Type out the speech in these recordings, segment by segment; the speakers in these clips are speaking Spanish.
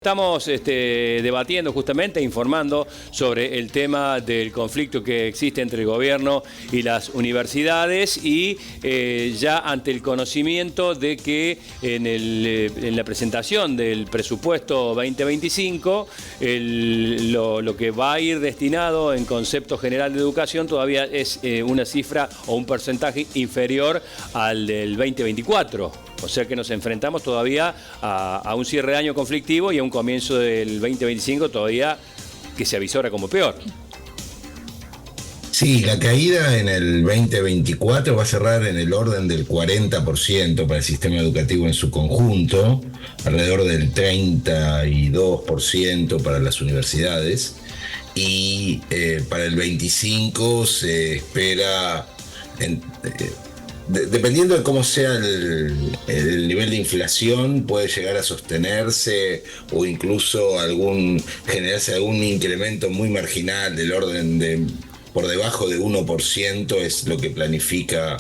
Estamos debatiendo justamente, informando sobre el tema del conflicto que existe entre el gobierno y las universidades y ya ante el conocimiento de que en la presentación del presupuesto 2025 lo que va a ir destinado en concepto general de educación todavía es una cifra o un porcentaje inferior al del 2024. O sea que nos enfrentamos todavía a un cierre de año conflictivo y a un comienzo del 2025 todavía que se avisora como peor. Sí, la caída en el 2024 va a cerrar en el orden del 40% para el sistema educativo en su conjunto, alrededor del 32% para las universidades y para el 25 se espera... Dependiendo de cómo sea el nivel de inflación, puede llegar a sostenerse o incluso generarse algún incremento muy marginal del orden de por debajo de 1%, es lo que planifica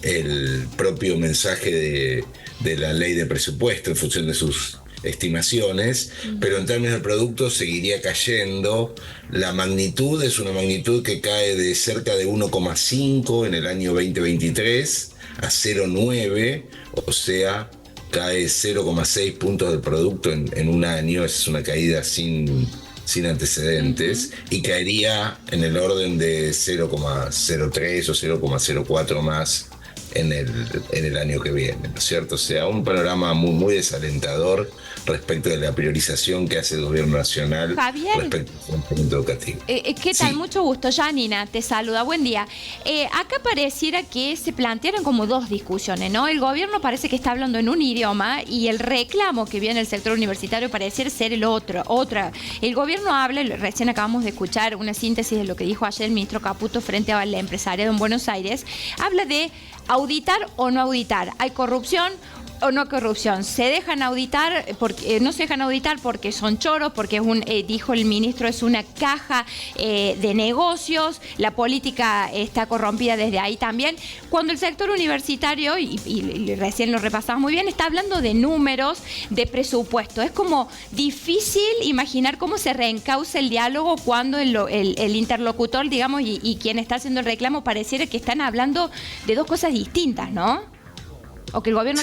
el propio mensaje de la ley de presupuesto en función de sus estimaciones, pero en términos de producto seguiría cayendo. La magnitud es una magnitud que cae de cerca de 1,5 en el año 2023 a 0,9, o sea, cae 0,6 puntos del producto en un año. Es una caída sin antecedentes, y caería en el orden de 0,03 o 0,04 más en el año que viene, ¿no es cierto? O sea, un panorama muy desalentador respecto de la priorización que hace el gobierno nacional, Javier, respecto al planteamiento educativo. ¿Qué tal? Sí. Mucho gusto. Janina te saluda. Buen día. Acá pareciera que se plantearon como dos discusiones, ¿no? El gobierno parece que está hablando en un idioma y el reclamo que viene del sector universitario parece ser el otro. El gobierno habla, recién acabamos de escuchar una síntesis de lo que dijo ayer el ministro Caputo frente a la empresariado en Buenos Aires, habla de auditar o no auditar. ¿Hay corrupción o no corrupción? ¿Se dejan auditar? No se dejan auditar porque son choros, porque dijo el ministro, es una caja de negocios, la política está corrompida desde ahí también. Cuando el sector universitario, y recién lo repasamos muy bien, está hablando de números, de presupuesto. Es como difícil imaginar cómo se reencausa el diálogo cuando el interlocutor, digamos, y quien está haciendo el reclamo pareciera que están hablando de dos cosas distintas, ¿no? O que el gobierno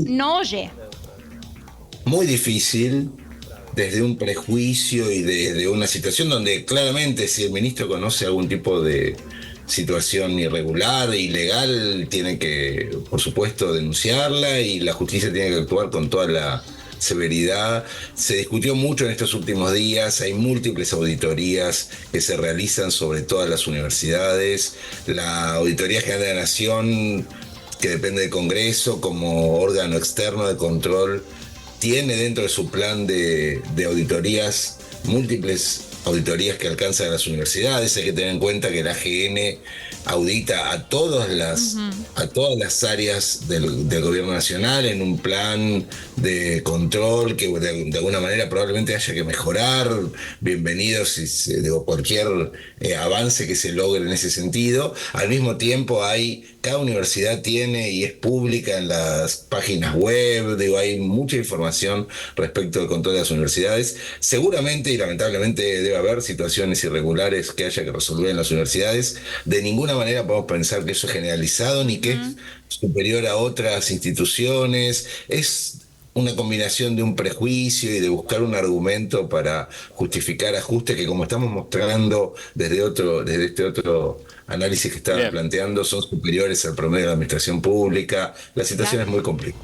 no oye. Muy difícil, desde un prejuicio y desde una situación donde claramente si el ministro conoce algún tipo de situación irregular e ilegal, tiene que, por supuesto, denunciarla, y la justicia tiene que actuar con toda la severidad. Se discutió mucho en estos últimos días, hay múltiples auditorías que se realizan sobre todas las universidades. La Auditoría General de la Nación, que depende del Congreso como órgano externo de control, tiene dentro de su plan de auditorías múltiples auditorías que alcanzan a las universidades. Hay que tener en cuenta que la AGN audita a todas las áreas del gobierno nacional en un plan de control que de alguna manera probablemente haya que mejorar. Bienvenidos cualquier avance que se logre en ese sentido. Al mismo tiempo cada universidad tiene y es pública en las páginas web, hay mucha información respecto al control de las universidades. Seguramente y lamentablemente debe haber situaciones irregulares que haya que resolver en las universidades. De ninguna manera podemos pensar que eso es generalizado ni que es superior a otras instituciones. Es una combinación de un prejuicio y de buscar un argumento para justificar ajustes que, como estamos mostrando desde este otro análisis que estaba planteando, son superiores al promedio de la administración pública. La situación es muy complicada.